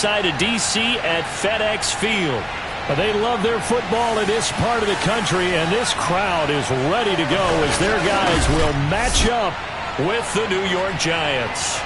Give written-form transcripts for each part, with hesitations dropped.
outside of D.C. at FedEx Field. They love their football in this part of the country, and this crowd is ready to go as their guys will match up with the New York Giants.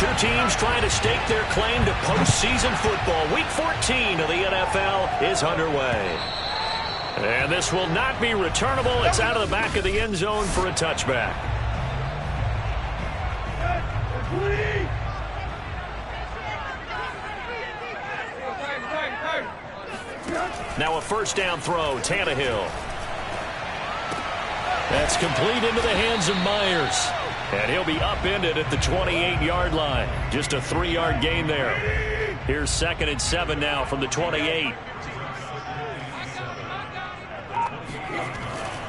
Two teams trying to stake their claim to postseason football. Week 14 of the NFL is underway. And this will not be returnable. It's out of the back of the end zone for a touchback. Now a first down throw, Tannehill. That's complete into the hands of Myers. And he'll be upended at the 28-yard line. Just a 3-yard gain there. Here's 2nd and 7 now from the 28.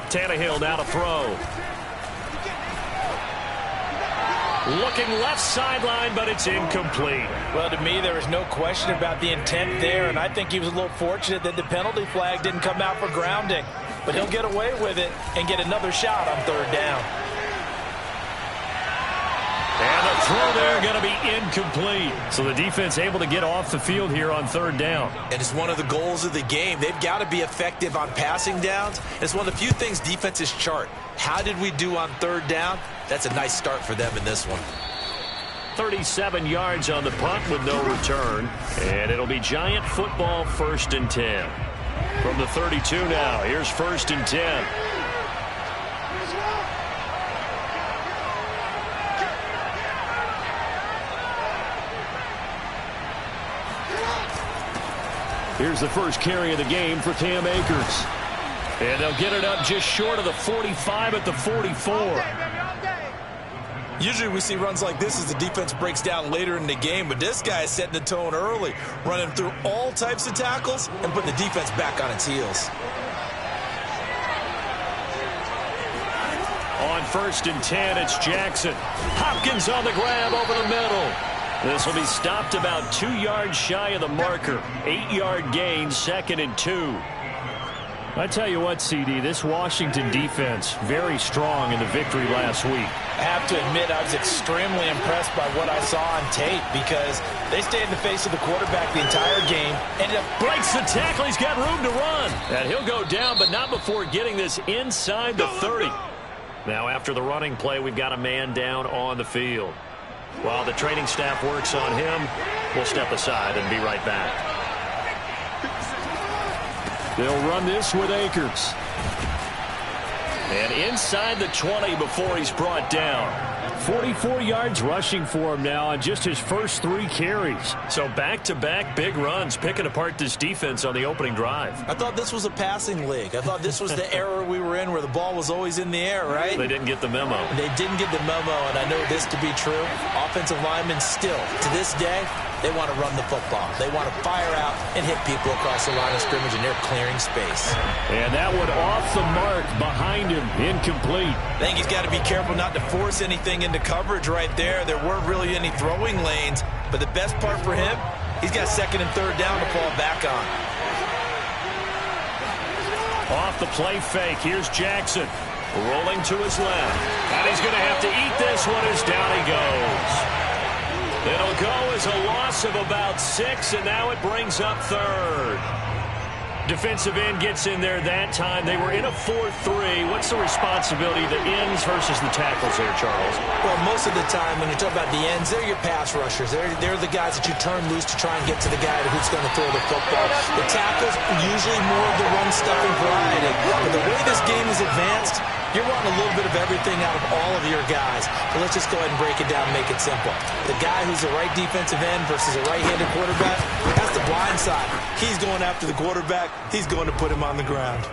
Tannehill now to throw. Looking left sideline, but it's incomplete. Well, to me, there was no question about the intent there, and I think he was a little fortunate that the penalty flag didn't come out for grounding. But he'll get away with it and get another shot on 3rd down. And the throw there going to be incomplete. So the defense able to get off the field here on 3rd down. And it's one of the goals of the game. They've got to be effective on passing downs. It's one of the few things defenses chart. How did we do on 3rd down? That's a nice start for them in this one. 37 yards on the punt with no return. And it'll be Giant football 1st and 10. From the 32 now, here's 1st and 10. Here's the first carry of the game for Cam Akers. And they'll get it up just short of the 45 at the 44. Usually we see runs like this as the defense breaks down later in the game, but this guy is setting the tone early, running through all types of tackles and putting the defense back on its heels. On 1st and 10, it's Jackson. Hopkins on the grab over the middle. This will be stopped about 2 yards shy of the marker. 8-yard gain, 2nd and 2. I tell you what, CD, this Washington defense, very strong in the victory last week. I have to admit, I was extremely impressed by what I saw on tape because they stayed in the face of the quarterback the entire game. Ended up breaks the tackle. He's got room to run. And he'll go down, but not before getting this inside the 30. Now after the running play, we've got a man down on the field. While the training staff works on him, we'll step aside and be right back. They'll run this with Akers. And inside the 20 before he's brought down. 44 yards rushing for him now on just his first 3 carries. So back-to-back big runs, picking apart this defense on the opening drive. I thought this was a passing league. I thought this was the era we were in where the ball was always in the air, right? They didn't get the memo. They didn't get the memo, and I know this to be true. Offensive linemen still, to this day, they want to run the football. They want to fire out and hit people across the line of scrimmage, and they're clearing space. And that one off the mark behind him, incomplete. I think he's got to be careful not to force anything into coverage right there. There weren't really any throwing lanes, but the best part for him, he's got 2nd and 3rd down to fall back on. Off the play fake, here's Jackson. Rolling to his left. And he's going to have to eat this one as down he goes. It'll go as a loss of about 6, and now it brings up 3rd. Defensive end gets in there that time. They were in a 4-3. What's the responsibility of the ends versus the tackles there, Charles? Well, most of the time when you talk about the ends, they're your pass rushers. They're the guys that you turn loose to try and get to the guy who's going to throw the football. The tackles, usually more of the run-stuffing variety. But the way this game is advanced, you're wanting a little bit of everything out of all of your guys. But let's just go ahead and break it down and make it simple. The guy who's a right defensive end versus a right-handed quarterback, that's the blind side. He's going after the quarterback. He's going to put him on the ground.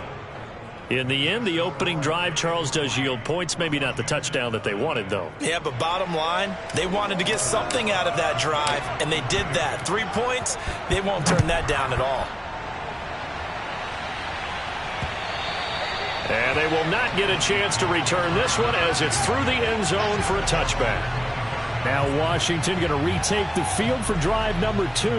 In the end, the opening drive, Charles, does yield points. Maybe not the touchdown that they wanted, though. Yeah, but bottom line, they wanted to get something out of that drive, and they did that. 3 points, they won't turn that down at all. And they will not get a chance to return this one as it's through the end zone for a touchback. Now Washington going to retake the field for drive number 2.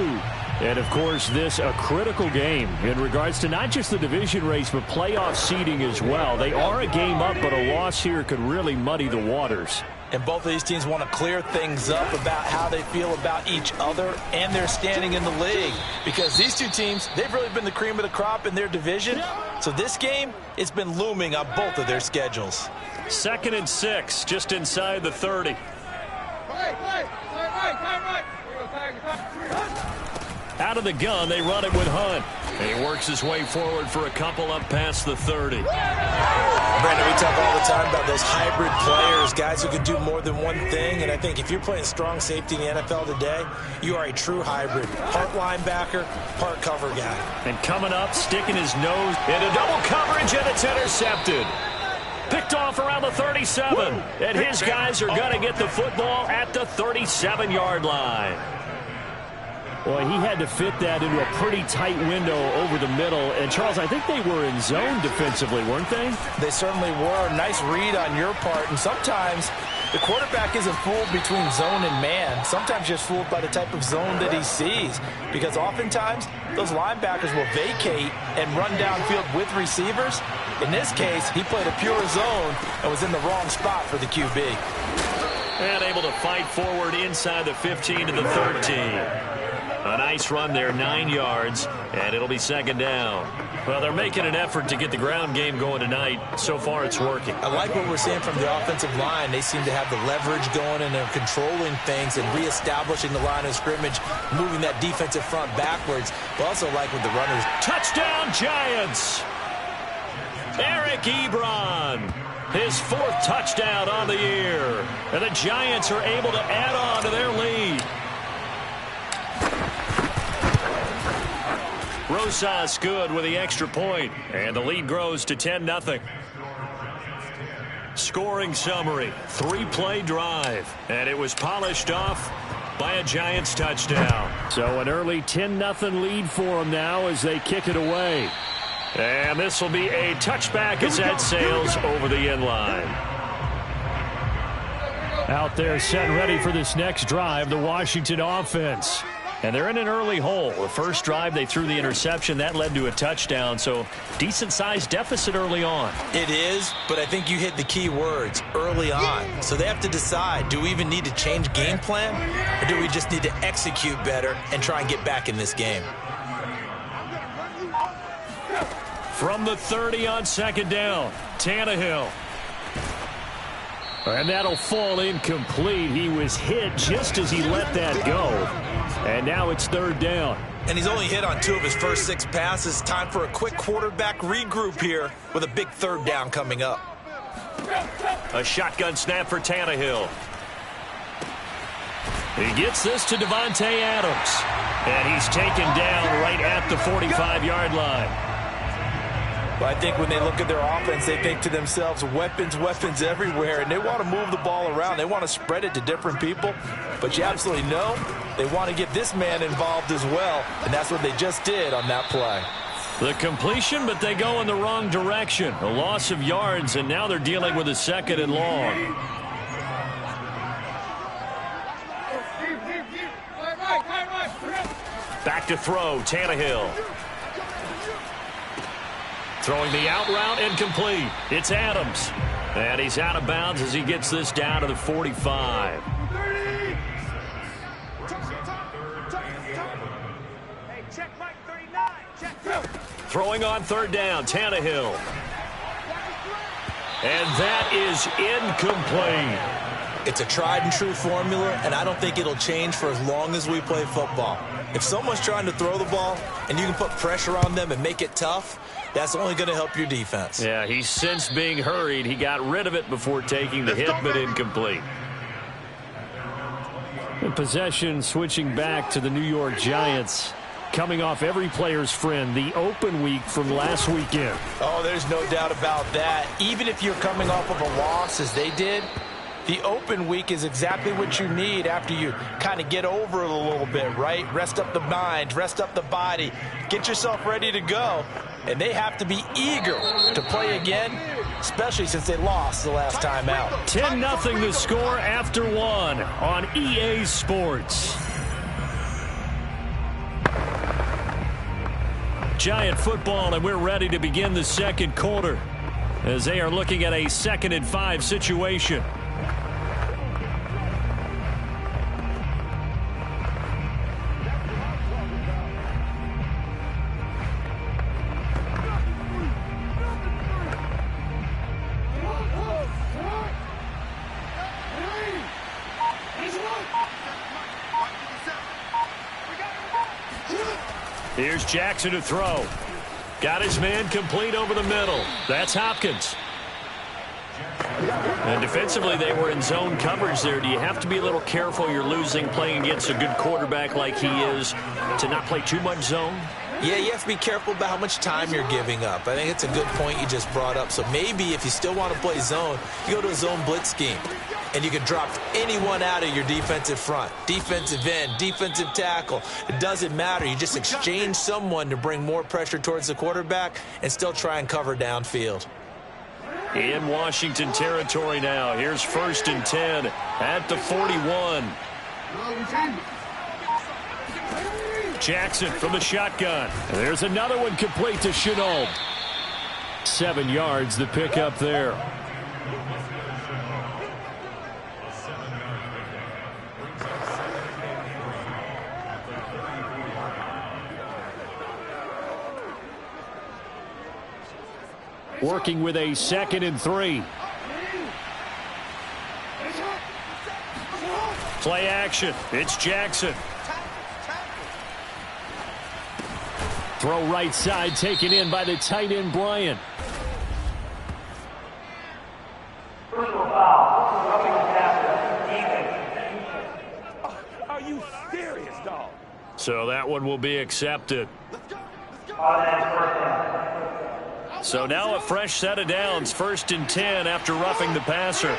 And, of course, this a critical game in regards to not just the division race, but playoff seeding as well. They are a game up, but a loss here could really muddy the waters. And both of these teams want to clear things up about how they feel about each other and their standing in the league. Because these two teams, they've really been the cream of the crop in their division. So this game, it's been looming on both of their schedules. 2nd and 6, just inside the 30. of the gun. They run it with Hunt. And he works his way forward for a couple up past the 30. Brandon, we talk all the time about those hybrid players, guys who can do more than one thing. And I think if you're playing strong safety in the NFL today, you are a true hybrid. Part linebacker, part cover guy. And coming up, sticking his nose into double coverage, and it's intercepted. Picked off around the 37. And his guys are going to get the football at the 37-yard line. Boy, he had to fit that into a pretty tight window over the middle. And, Charles, I think they were in zone defensively, weren't they? They certainly were. Nice read on your part. And sometimes the quarterback isn't fooled between zone and man. Sometimes just fooled by the type of zone that he sees. Because oftentimes, those linebackers will vacate and run downfield with receivers. In this case, he played a pure zone and was in the wrong spot for the QB. And able to fight forward inside the 15 to the 13. A nice run there, 9 yards, and it'll be second down. Well, they're making an effort to get the ground game going tonight. So far, it's working. I like what we're seeing from the offensive line. They seem to have the leverage going, and they're controlling things and reestablishing the line of scrimmage, moving that defensive front backwards. But also like with the runners. Touchdown, Giants! Eric Ebron, his 4th touchdown on the year. And the Giants are able to add on to their lead. Rosas good with the extra point, and the lead grows to 10-0. Scoring summary, 3-play drive, and it was polished off by a Giants touchdown. So an early 10-0 lead for them now as they kick it away. And this will be a touchback as that sails over the end line. Out there set and ready for this next drive, the Washington offense. And they're in an early hole. The first drive, they threw the interception. That led to a touchdown, so decent-sized deficit early on. It is, but I think you hit the key words, early on. So they have to decide, do we even need to change game plan, or do we just need to execute better and try and get back in this game? From the 30 on second down, Tannehill. And that'll fall incomplete. He was hit just as he let that go. And now it's third down. And he's only hit on 2 of his first 6 passes. Time for a quick quarterback regroup here with a big third down coming up. A shotgun snap for Tannehill. He gets this to Davante Adams. And he's taken down right at the 45-yard line. But I think when they look at their offense, they think to themselves, weapons, weapons everywhere, and they want to move the ball around. They want to spread it to different people, but you absolutely know they want to get this man involved as well, and that's what they just did on that play. The completion, but they go in the wrong direction. A loss of yards, and now they're dealing with a 2nd and long. Back to throw, Tannehill. Throwing the out route, incomplete. It's Adams. And he's out of bounds as he gets this down to the 45. Throwing on third down, Tannehill. And that is incomplete. It's a tried and true formula, and I don't think it'll change for as long as we play football. If someone's trying to throw the ball and you can put pressure on them and make it tough, that's only going to help your defense. Yeah, he's since being hurried. He got rid of it before taking the hit, but incomplete. The possession switching back to the New York Giants. Coming off every player's friend, the open week from last weekend. Oh, there's no doubt about that. Even if you're coming off of a loss as they did, the open week is exactly what you need after you kind of get over it a little bit, right? Rest up the mind, rest up the body, get yourself ready to go. And they have to be eager to play again, especially since they lost the last time out. 10-0 the score after 1 on EA Sports. Giant football, and we're ready to begin the second quarter as they are looking at a 2nd and 5 situation. Here's Jackson to throw. Got his man complete over the middle. That's Hopkins. And defensively, they were in zone coverage there. Do you have to be a little careful you're losing playing against a good quarterback like he is to not play too much zone? Yeah, you have to be careful about how much time you're giving up. I think it's a good point you just brought up. So maybe if you still want to play zone, you go to a zone blitz scheme. And you can drop anyone out of your defensive front. Defensive end, defensive tackle. It doesn't matter. You just exchange someone to bring more pressure towards the quarterback and still try and cover downfield. In Washington territory now. Here's 1st and 10 at the 41. Jackson from the shotgun. And there's another one complete to Shenault. 7 yards the pickup there. Working with a 2nd and 3. Play action. It's Jackson. Throw right side, taken in by the tight end, Bryant. Are you serious, dog? So that one will be accepted. So now a fresh set of downs, 1st and 10 after roughing the passer.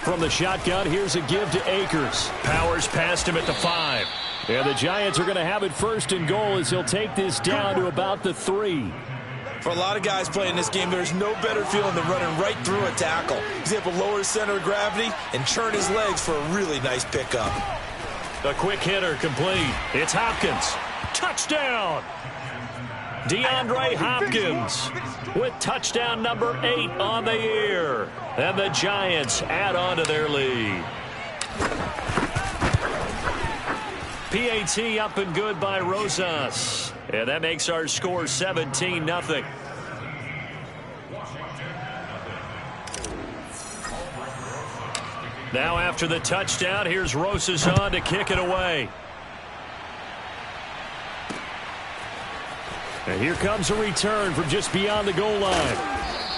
From the shotgun, here's a give to Akers. Powers past him at the 5. And the Giants are going to have it 1st and goal as he'll take this down to about the 3. For a lot of guys playing this game, there's no better feeling than running right through a tackle. He's able to lower his center of gravity and churn his legs for a really nice pickup. A quick hitter complete. It's Hopkins. Touchdown! DeAndre Hopkins with touchdown number 8 on the year. And the Giants add on to their lead. PAT up and good by Rosas. And that makes our score 17-0. Now after the touchdown, here's Rosas on to kick it away. And here comes a return from just beyond the goal line.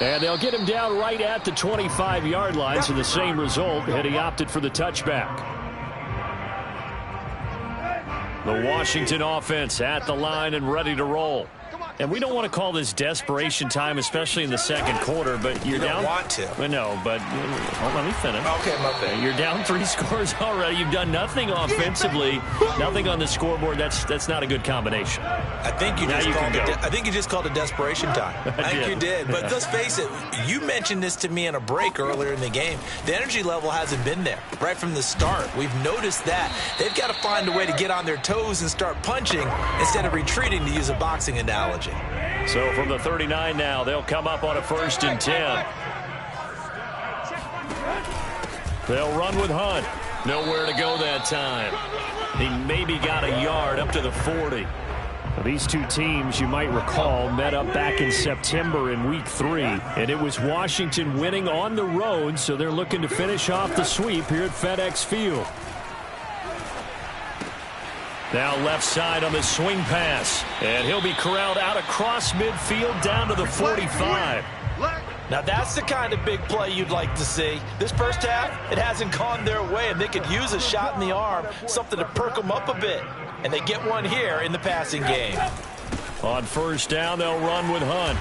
And they'll get him down right at the 25-yard line, so the same result, had he opted for the touchback. The Washington offense at the line and ready to roll. And we don't want to call this desperation time, especially in the 2nd quarter, but you're down. You don't want to. No, but let me finish. Okay, my bad. You're down 3 scores already. You've done nothing offensively, nothing on the scoreboard. That's not a good combination. I think you just called it desperation time. I think you did. But let's face it, you mentioned this to me in a break earlier in the game. The energy level hasn't been there right from the start. We've noticed that. They've got to find a way to get on their toes and start punching instead of retreating, to use a boxing analogy. So from the 39 now, they'll come up on a 1st and 10. They'll run with Hunt. Nowhere to go that time. He maybe got a yard up to the 40. These two teams, you might recall, met up back in September in Week 3. And it was Washington winning on the road, so they're looking to finish off the sweep here at FedEx Field. Now left side on the swing pass. And he'll be corralled out across midfield down to the 45. Now that's the kind of big play you'd like to see. This first half, it hasn't gone their way, and they could use a shot in the arm, something to perk them up a bit. And they get one here in the passing game. On 1st down, they'll run with Hunt.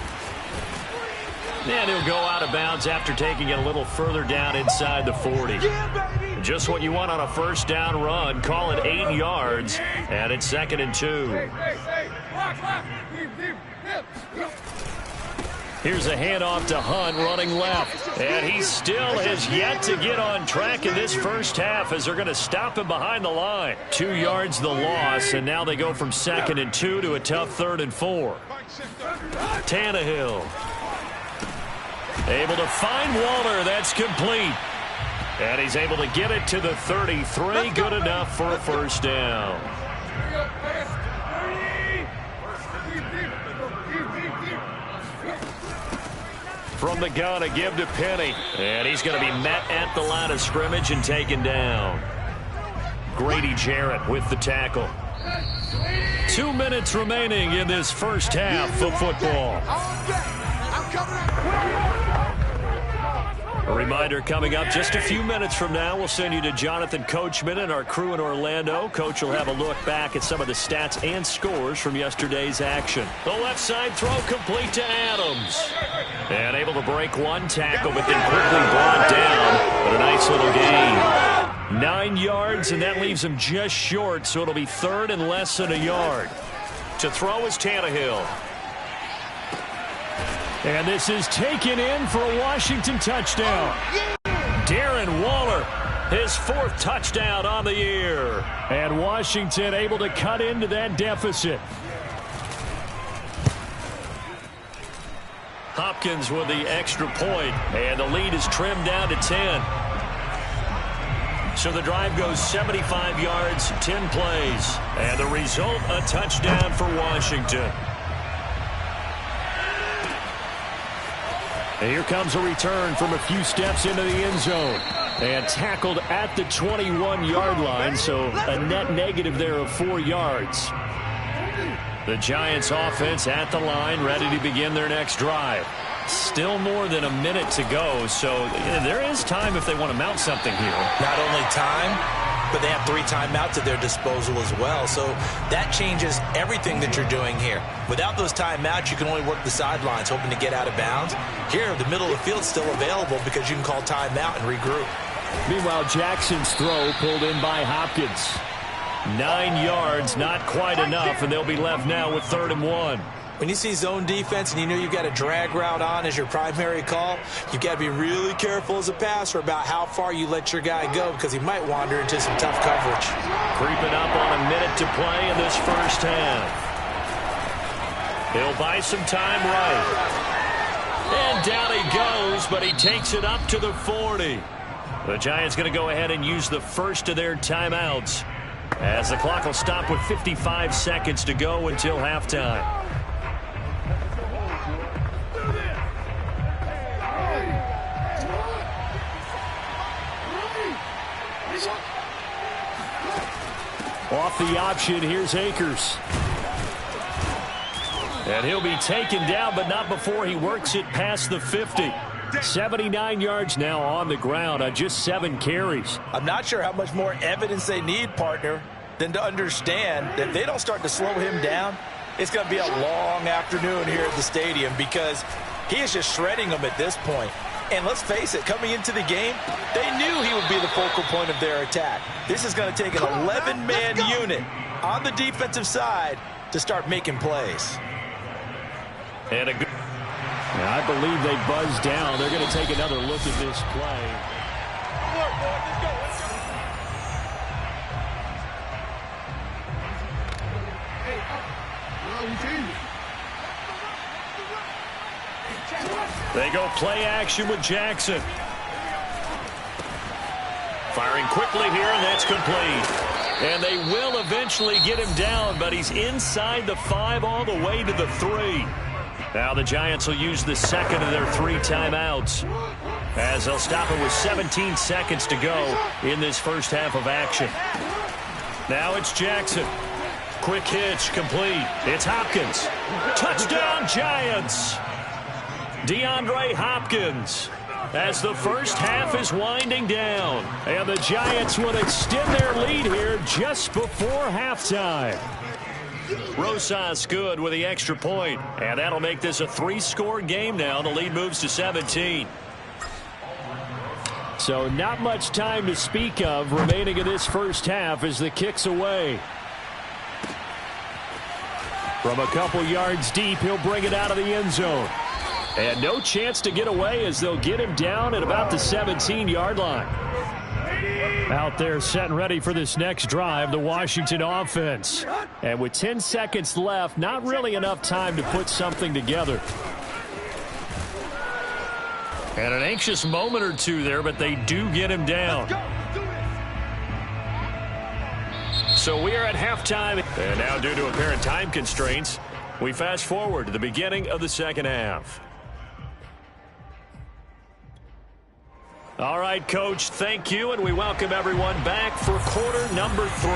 And he'll go out of bounds after taking it a little further down inside the 40. Just what you want on a 1st down run. Call it 8 yards. And it's 2nd and 2. Here's a handoff to Hunt running left. And he still has yet to get on track in this first half as they're going to stop him behind the line. 2 yards the loss, and now they go from 2nd and 2 to a tough 3rd and 4. Tannehill. Able to find Waller. That's complete. And he's able to get it to the 33. Good enough for a 1st down. From the gun, a give to Penny. And he's going to be met at the line of scrimmage and taken down. Grady Jarrett with the tackle. 2 minutes remaining in this first half of football. A reminder coming up just a few minutes from now. We'll send you to Jonathan Coachman and our crew in Orlando. Coach will have a look back at some of the stats and scores from yesterday's action. The left side throw complete to Adams. And able to break one tackle, but then quickly brought down. But a nice little gain. 9 yards, and that leaves him just short, so it'll be third and less than a yard. To throw is Tannehill. And this is taken in for a Washington touchdown. Darren Waller, his 4th touchdown on the year. And Washington able to cut into that deficit. Hopkins with the extra point, and the lead is trimmed down to 10. So the drive goes 75 yards, 10 plays. And the result, a touchdown for Washington. And here comes a return from a few steps into the end zone. And tackled at the 21-yard line, so a net negative there of 4 yards. The Giants offense at the line, ready to begin their next drive. Still more than a minute to go, so there is time if they want to mount something here. Not only time, but they have 3 timeouts at their disposal as well. So that changes everything that you're doing here. Without those timeouts, you can only work the sidelines, hoping to get out of bounds. Here, the middle of the field is still available because you can call timeout and regroup. Meanwhile, Jackson's throw pulled in by Hopkins. 9 yards, not quite enough, and they'll be left now with 3rd and 1. When you see zone defense and you know you've got a drag route on as your primary call, you've got to be really careful as a passer about how far you let your guy go because he might wander into some tough coverage. Creeping up on a minute to play in this first half. He'll buy some time right. And down he goes, but he takes it up to the 40. The Giants going to go ahead and use the first of their timeouts as the clock will stop with 55 seconds to go until halftime. Off the option, here's Akers. And he'll be taken down, but not before he works it past the 50. 79 yards now on the ground on just 7 carries. I'm not sure how much more evidence they need, partner, than to understand that if they don't start to slow him down, it's going to be a long afternoon here at the stadium because he is just shredding them at this point. And let's face it, coming into the game, they knew he would be the focal point of their attack. This is going to take an 11-man unit on the defensive side to start making plays. And I believe they buzzed down. They're going to take another look at this play. They go play action with Jackson. Firing quickly here, and that's complete. And they will eventually get him down, but he's inside the 5 all the way to the 3. Now the Giants will use the second of their 3 timeouts as they'll stop it with 17 seconds to go in this first half of action. Now it's Jackson. Quick hitch, complete. It's Hopkins. Touchdown, Giants! DeAndre Hopkins as the first half is winding down. And the Giants will extend their lead here just before halftime. Rosas good with the extra point, and that'll make this a 3-score game now. The lead moves to 17. So not much time to speak of remaining in this first half as the kick's away. From a couple yards deep, he'll bring it out of the end zone. And no chance to get away as they'll get him down at about the 17-yard line. Out there set and ready for this next drive, the Washington offense. And with 10 seconds left, not really enough time to put something together. And an anxious moment or two there, but they do get him down. So we are at halftime. And now due to apparent time constraints, we fast forward to the beginning of the second half. All right, Coach, thank you, and we welcome everyone back for quarter number 3.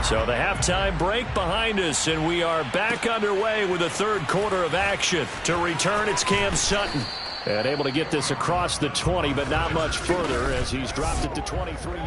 So the halftime break behind us, and we are back underway with the third quarter of action. To return, it's Cam Sutton. And able to get this across the 20, but not much further as he's dropped it to 23.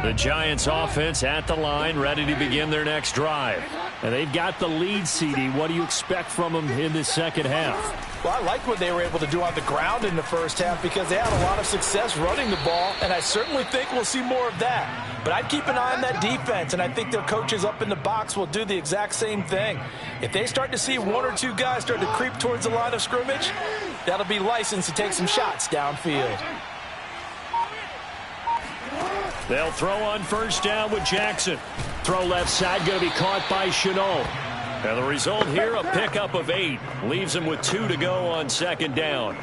The Giants offense at the line, ready to begin their next drive. And they've got the lead, CD. What do you expect from them in the second half? Well, I like what they were able to do on the ground in the first half because they had a lot of success running the ball, and I certainly think we'll see more of that. But I'd keep an eye on that defense, and I think their coaches up in the box will do the exact same thing. If they start to see one or two guys start to creep towards the line of scrimmage, that'll be licensed to take some shots downfield. They'll throw on first down with Jackson. Throw left side, going to be caught by Shenault. And the result here, a pickup of 8. Leaves him with 2 to go on second down.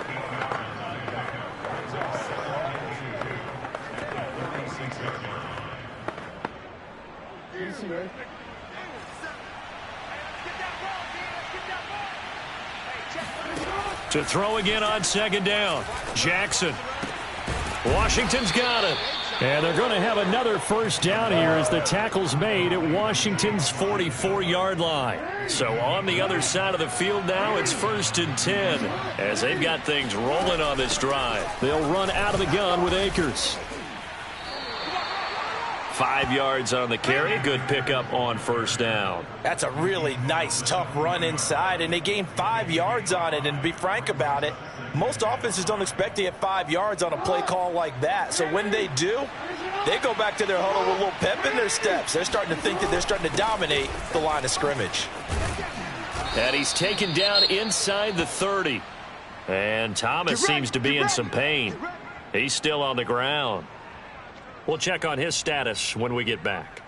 To throw again on second down. Jackson. Washington's got it. And they're going to have another first down here as the tackle's made at Washington's 44-yard line. So on the other side of the field now, it's 1st and 10 as they've got things rolling on this drive. They'll run out of the gun with Akers. 5 yards on the carry. Good pickup on first down. That's a really nice, tough run inside, and they gained 5 yards on it. And to be frank about it, most offenses don't expect to get 5 yards on a play call like that. So when they do, they go back to their huddle with a little pep in their steps. They're starting to think that they're starting to dominate the line of scrimmage. And he's taken down inside the 30. And Thomas seems to be in some pain. He's still on the ground. We'll check on his status when we get back.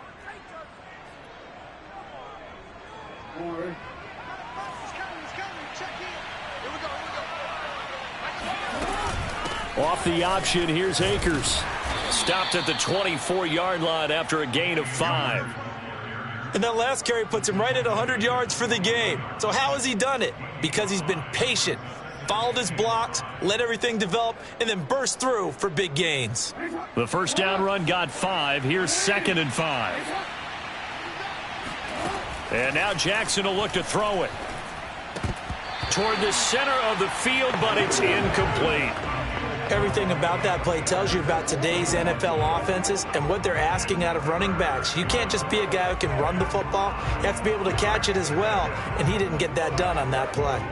Off the option, here's Akers. Stopped at the 24-yard line after a gain of 5. And that last carry puts him right at 100 yards for the game. So how has he done it? Because he's been patient, followed his blocks, let everything develop, and then burst through for big gains. The first down run got 5. Here's 2nd and 5. And now Jackson will look to throw it toward the center of the field, but it's incomplete. Everything about that play tells you about today's NFL offenses and what they're asking out of running backs. You can't just be a guy who can run the football. You have to be able to catch it as well, and he didn't get that done on that play.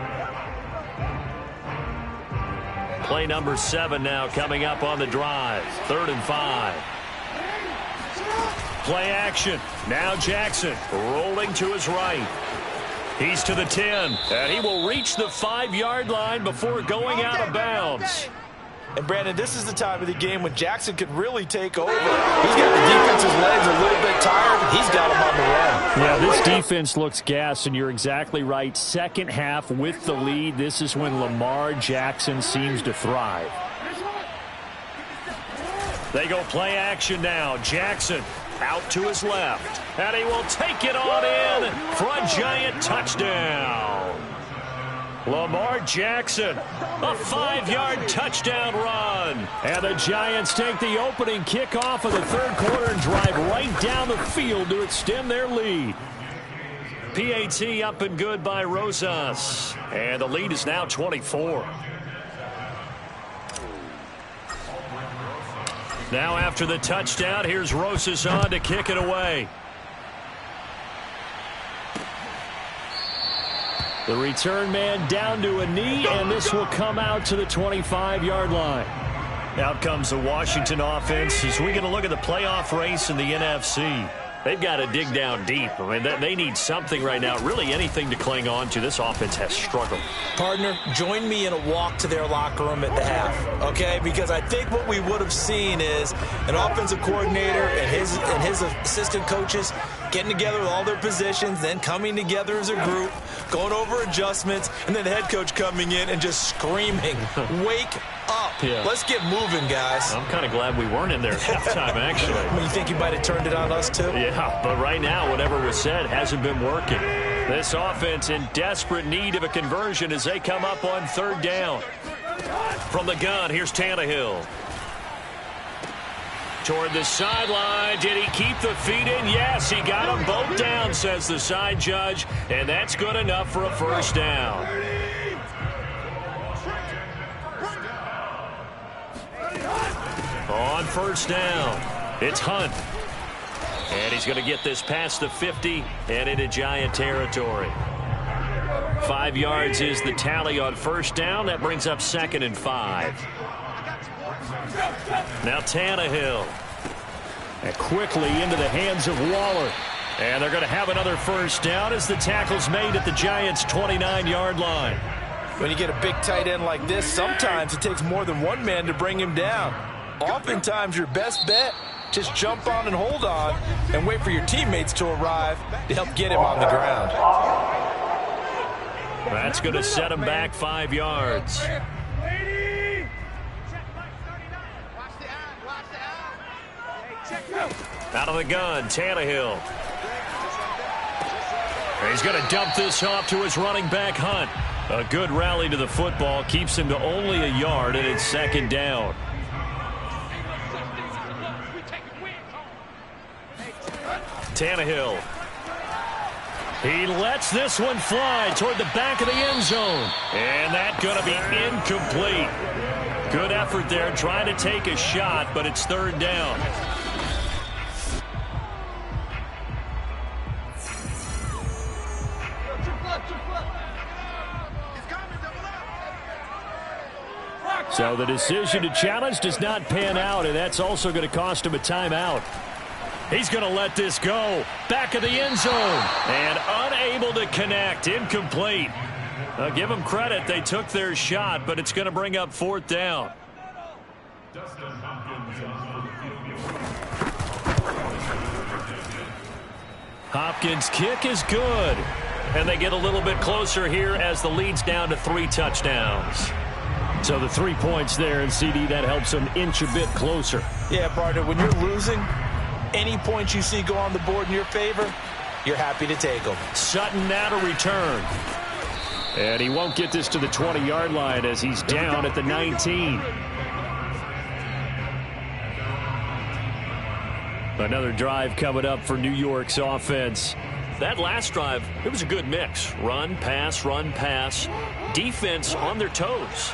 Play number 7 now coming up on the drive. 3rd and 5. Play action. Now Jackson rolling to his right. He's to the 10, and he will reach the 5-yard line before going out of bounds. And, Brandon, this is the time of the game when Jackson could really take over. He's got the defense's legs a little bit tired. He's got him on the run. Yeah, this defense looks gassed, and you're exactly right. Second half with the lead, this is when Lamar Jackson seems to thrive. They go play action now. Jackson out to his left, and he will take it on in for a Giant touchdown. Lamar Jackson, a 5-yard touchdown run. And the Giants take the opening kickoff of the third quarter and drive right down the field to extend their lead. PAT up and good by Rosas. And the lead is now 24. Now after the touchdown, here's Rosas on to kick it away. The return man down to a knee, and this will come out to the 25-yard line. Out comes the Washington offense as we're going to look at the playoff race in the NFC. They've got to dig down deep. I mean, they need something right now, really anything to cling on to. This offense has struggled. Partner, join me in a walk to their locker room at the half, okay? Because I think what we would have seen is an offensive coordinator and his assistant coaches getting together with all their positions, then coming together as a group, going over adjustments, and then the head coach coming in and just screaming, wake up. Yeah. Let's get moving, guys. I'm kind of glad we weren't in there at halftime, actually. You think you might have turned it on us, too? Yeah, but right now, whatever was said hasn't been working. This offense in desperate need of a conversion as they come up on third down. From the gun, here's Tannehill. Toward the sideline. Did he keep the feet in? Yes, he got them both down, says the side judge. And that's good enough for a first down. On first down, it's Hunt. And he's going to get this past the 50 and into Giant territory. 5 yards is the tally on first down. That brings up 2nd and 5. Now Tannehill. And quickly into the hands of Waller. And they're going to have another first down as the tackle's made at the Giants' 29-yard line. When you get a big tight end like this, sometimes it takes more than one man to bring him down. Oftentimes, your best bet, just jump on and hold on and wait for your teammates to arrive to help get him on the ground. That's going to set him back 5 yards. Out of the gun, Tannehill. He's going to dump this off to his running back, Hunt. A good rally to the football keeps him to only a yard, and it's 2nd down. Tannehill. He lets this one fly toward the back of the end zone. And that's going to be incomplete. Good effort there trying to take a shot, but it's 3rd down. So the decision to challenge does not pan out, and that's also going to cost him a timeout. He's going to let this go. Back of the end zone. And unable to connect. Incomplete. Give them credit. They took their shot, but it's going to bring up 4th down. Hopkins' kick is good. And they get a little bit closer here as the lead's down to 3 touchdowns. So the 3 points there, and CD, that helps them inch a bit closer. Yeah, partner, when you're losing, any points you see go on the board in your favor, you're happy to take them. Sutton now to return. And he won't get this to the 20-yard line as he's down at the 19. Another drive coming up for New York's offense. That last drive, it was a good mix. Run, pass, defense on their toes.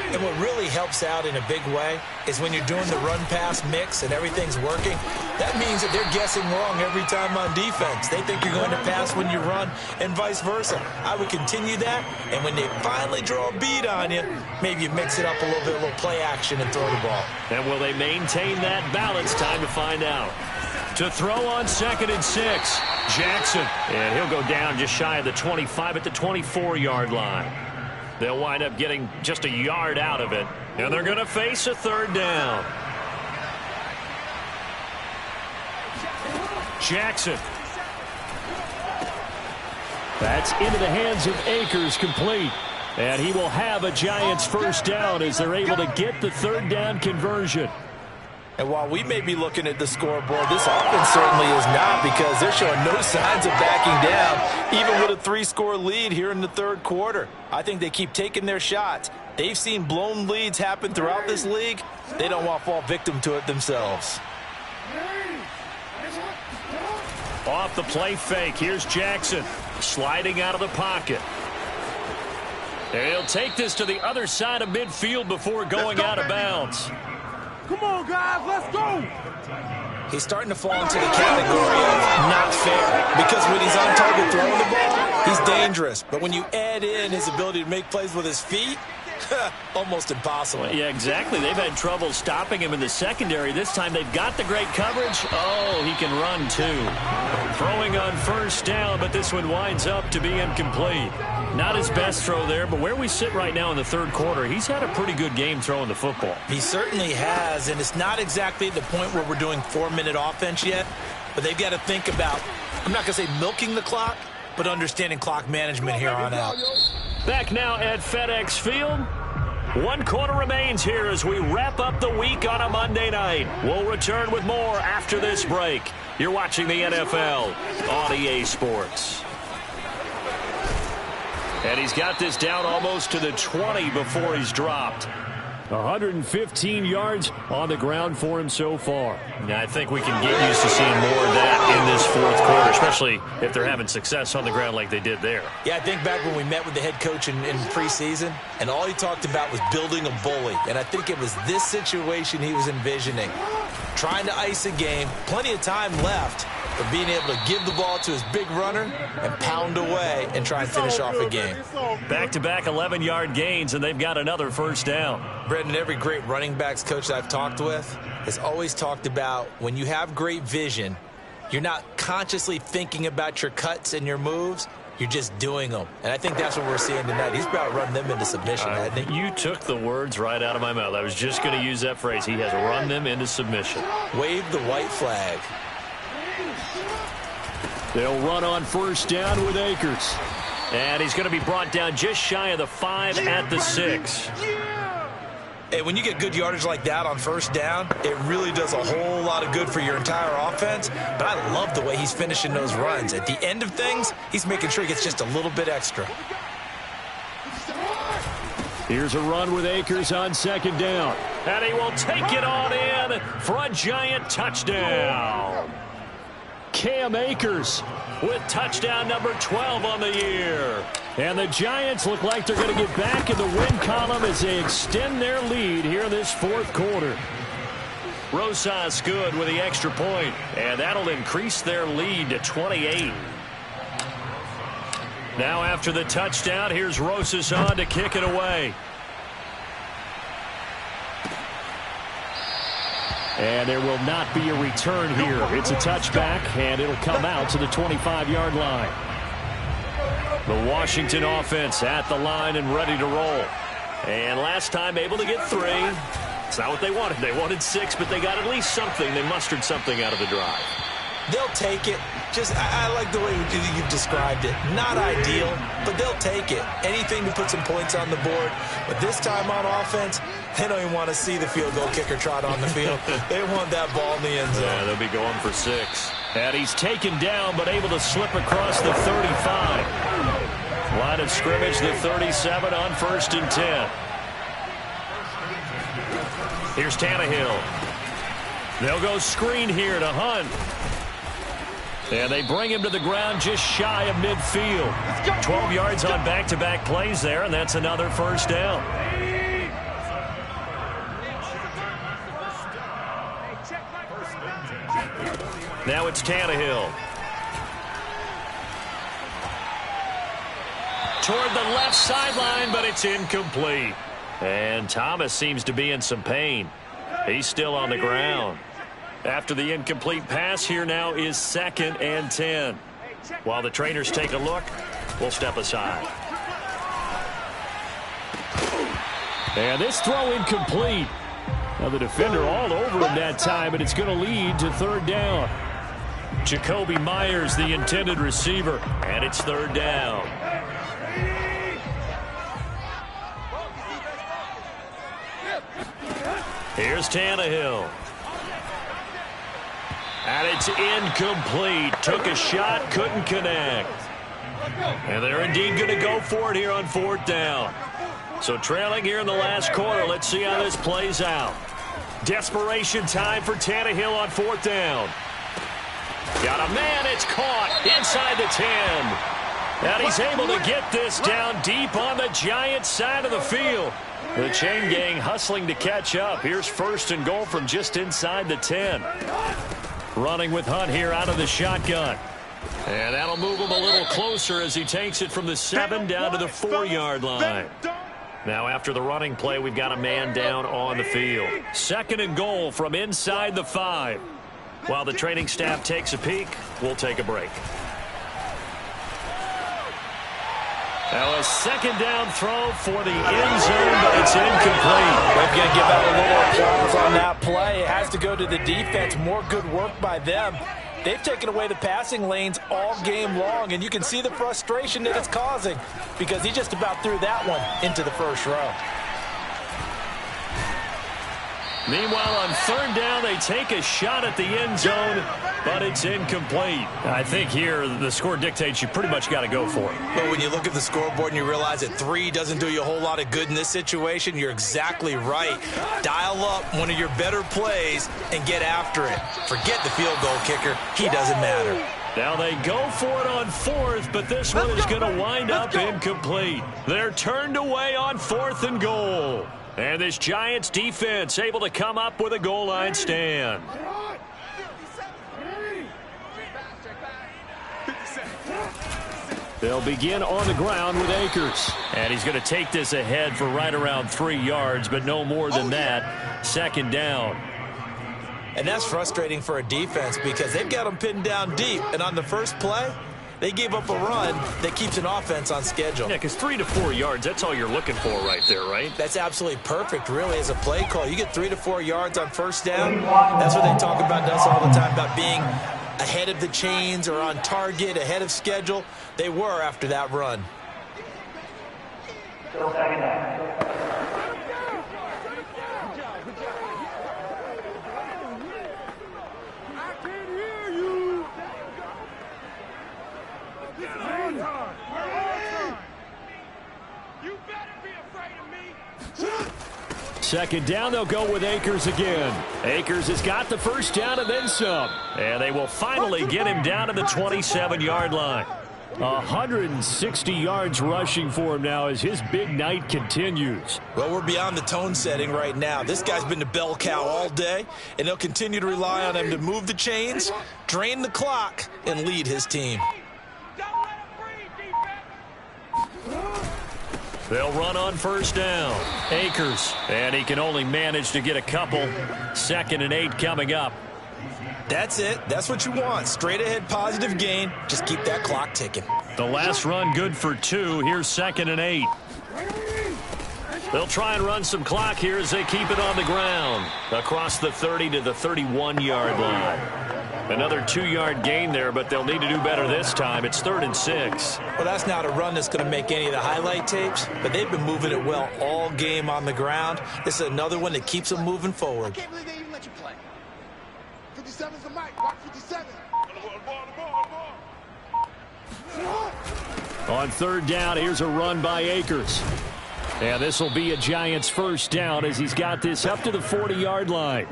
And what really helps out in a big way is when you're doing the run-pass mix and everything's working, that means that they're guessing wrong every time on defense. They think you're going to pass when you run and vice versa. I would continue that, and when they finally draw a beat on you, maybe you mix it up a little bit, a little play action and throw the ball. And will they maintain that balance? Time to find out. To throw on 2nd and 6, Jackson. And he'll go down just shy of the 25 at the 24-yard line. They'll wind up getting just a yard out of it. And they're going to face a 3rd down. Jackson. That's into the hands of Akers, complete. And he will have a Giants first down as they're able to get the 3rd down conversion. And while we may be looking at the scoreboard, this offense certainly is not, because they're showing no signs of backing down, even with a 3-score lead here in the 3rd quarter. I think they keep taking their shots. They've seen blown leads happen throughout this league. They don't want to fall victim to it themselves. Off the play fake, here's Jackson sliding out of the pocket. And he'll take this to the other side of midfield before going out of bounds. Come on, guys, let's go. He's starting to fall into the category of not fair, because when he's on target throwing the ball, he's dangerous. But when you add in his ability to make plays with his feet, almost impossible. Well, yeah, exactly. They've had trouble stopping him in the secondary. This time they've got the great coverage. Oh, he can run too. Throwing on first down, but this one winds up to be incomplete. Not his best throw there, but where we sit right now in the 3rd quarter, he's had a pretty good game throwing the football. He certainly has, and it's not exactly the point where we're doing 4-minute offense yet, but they've got to think about, I'm not going to say milking the clock, but understanding clock management here on out. Back now at FedEx Field. 1 quarter remains here as we wrap up the week on a Monday night. We'll return with more after this break. You're watching the NFL on EA Sports. And he's got this down almost to the 20 before he's dropped. 115 yards on the ground for him so far. Yeah, I think we can get used to seeing more of that in this fourth quarter, especially if they're having success on the ground like they did there. Yeah, I think back when we met with the head coach in preseason, and all he talked about was building a bully. And I think it was this situation he was envisioning. Trying to ice a game, plenty of time left, but being able to give the ball to his big runner and pound away and try and finish off a game. Back-to-back 11-yard gains, and they've got another first down. Brendan, every great running backs coach that I've talked with has always talked about when you have great vision, you're not consciously thinking about your cuts and your moves. You're just doing them. And I think that's what we're seeing tonight. He's about to run them into submission, hasn't he? You took the words right out of my mouth. I was just going to use that phrase. He has run them into submission. Wave the white flag. They'll run on first down with Akers. And he's going to be brought down just shy of the 5 at the 6. Hey, when you get good yardage like that on first down, it really does a whole lot of good for your entire offense. But I love the way he's finishing those runs. At the end of things, he's making sure he gets just a little bit extra. Here's a run with Akers on second down. And he will take it on in for a giant touchdown. Cam Akers with touchdown number 12 on the year. And the Giants look like they're going to get back in the win column as they extend their lead here in this fourth quarter. Rosas good with the extra point, and that'll increase their lead to 28. Now after the touchdown, here's Rosas on to kick it away. And there will not be a return here. It's a touchback, and it'll come out to the 25-yard line. The Washington offense at the line and ready to roll. And last time able to get 3. It's not what they wanted. They wanted 6, but they got at least something. They mustered something out of the drive. They'll take it. I like the way you've described it. Not ideal, but they'll take it. Anything to put some points on the board. But this time on offense, they don't even want to see the field goal kicker trot on the field. They want that ball in the end zone. Yeah, they'll be going for 6. And he's taken down, but able to slip across the 35. Line of scrimmage, the 37 on 1st and 10. Here's Tannehill. They'll go screen here to Hunt. And they bring him to the ground just shy of midfield. 12 yards on back-to-back plays there, and that's another first down. Now it's Tannehill. Toward the left sideline, but it's incomplete. And Thomas seems to be in some pain. He's still on the ground. After the incomplete pass, here now is 2nd and 10. While the trainers take a look, we'll step aside. And this throw incomplete. Now the defender all over him that time, and it's going to lead to 3rd down. Jacoby Myers, the intended receiver, and it's 3rd down. Here's Tannehill. And it's incomplete. Took a shot, couldn't connect. And they're indeed going to go for it here on 4th down. So trailing here in the last quarter. Let's see how this plays out. Desperation time for Tannehill on 4th down. Got a man, it's caught inside the 10. And he's able to get this down deep on the Giants side of the field. The chain gang hustling to catch up. Here's 1st and goal from just inside the 10. Running with Hunt here out of the shotgun. And that'll move him a little closer as he takes it from the 7 down to the 4-yard line. Now after the running play, we've got a man down on the field. 2nd and goal from inside the 5. While the training staff takes a peek, we'll take a break. Now a 2nd down throw for the end zone, but it's incomplete. We're going to give out a little applause on that play. It has to go to the defense. More good work by them. They've taken away the passing lanes all game long, and you can see the frustration that it's causing because he just about threw that one into the 1st row. Meanwhile, on third down, they take a shot at the end zone, but it's incomplete. I think here the score dictates you pretty much got to go for it. But when you look at the scoreboard and you realize that 3 doesn't do you a whole lot of good in this situation, you're exactly right. Dial up one of your better plays and get after it. Forget the field goal kicker. He doesn't matter. Now they go for it on fourth, but this one is going to wind up incomplete. They're turned away on 4th and goal. And this Giants defense able to come up with a goal line stand. They'll begin on the ground with Akers. And he's going to take this ahead for right around 3 yards, but no more than that. 2nd down. And that's frustrating for a defense because they've got them pinned down deep. And on the first play, they gave up a run that keeps an offense on schedule. Yeah, because 3 to 4 yards, that's all you're looking for right there, right? That's absolutely perfect, really, as a play call. You get 3 to 4 yards on first down. That's what they talk about us all the time, about being ahead of the chains or on target, ahead of schedule. They were after that run. Still 2nd down. Second down, they'll go with Akers again. Akers has got the first down and then some. And they will finally get him down to the 27-yard line. 160 yards rushing for him now as his big night continues. Well, we're beyond the tone setting right now. This guy's been the bell cow all day, and they'll continue to rely on him to move the chains, drain the clock, and lead his team. They'll run on first down. Akers, and he can only manage to get a couple. 2nd and 8 coming up. That's it. That's what you want. Straight ahead positive gain. Just keep that clock ticking. The last run good for 2. Here's 2nd and 8. They'll try and run some clock here as they keep it on the ground. Across the 30 to the 31-yard line. Another 2-yard gain there, but they'll need to do better this time. It's 3rd and 6. Well, that's not a run that's going to make any of the highlight tapes, but they've been moving it well all game on the ground. This is another one that keeps them moving forward. I can't believe they even let you play. 57's the mic. Watch 57. On third down, here's a run by Akers. And this will be a Giants first down as he's got this up to the 40-yard line.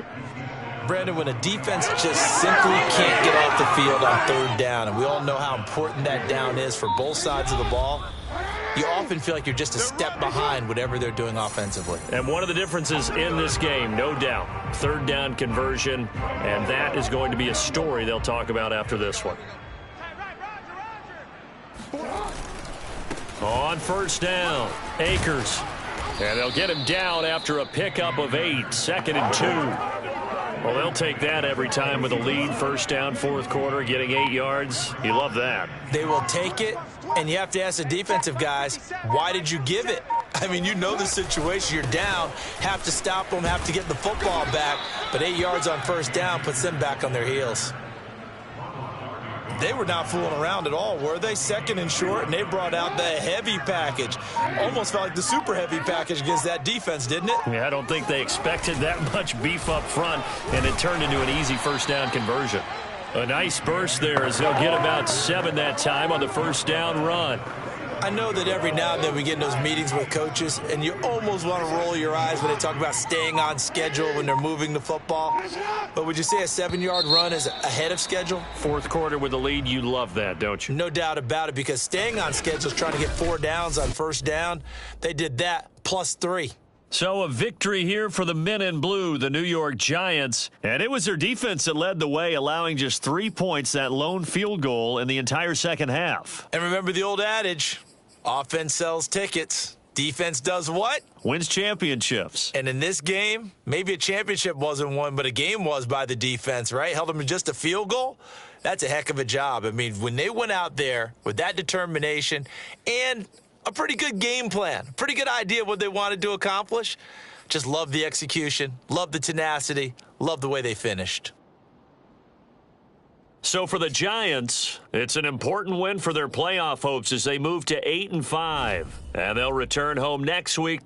Brandon, when a defense just simply can't get off the field on third down, and we all know how important that down is for both sides of the ball, you often feel like you're just a step behind whatever they're doing offensively. And one of the differences in this game, no doubt, third down conversion, and that is going to be a story they'll talk about after this one. On first down, Akers. And they'll get him down after a pickup of 8, 2nd and 2. Well, they'll take that every time with a lead. First down, 4th quarter, getting 8 yards. You love that. They will take it, and you have to ask the defensive guys, why did you give it? I mean, you know the situation. You're down, have to stop them, have to get the football back, but 8 yards on first down puts them back on their heels. They were not fooling around at all, were they? 2nd and short, and they brought out the heavy package. Almost felt like the super heavy package against that defense, didn't it? Yeah, I don't think they expected that much beef up front, and it turned into an easy first down conversion. A nice burst there as they'll get about 7 that time on the first down run. I know that every now and then we get in those meetings with coaches, and you almost want to roll your eyes when they talk about staying on schedule when they're moving the football. But would you say a 7-yard run is ahead of schedule? 4th quarter with the lead, you love that, don't you? No doubt about it, because staying on schedule is trying to get 4 downs on first down. They did that plus 3. So a victory here for the men in blue, the New York Giants. And it was their defense that led the way, allowing just 3 points, that lone field goal in the entire second half. And remember the old adage, offense sells tickets. Defense does what? Wins championships. And in this game, maybe a championship wasn't won, but a game was by the defense, right? Held them to just a field goal. That's a heck of a job. I mean, when they went out there with that determination and a pretty good game plan, pretty good idea of what they wanted to accomplish, just love the execution, love the tenacity, love the way they finished. So for the Giants, it's an important win for their playoff hopes as they move to 8-5. And they'll return home next week.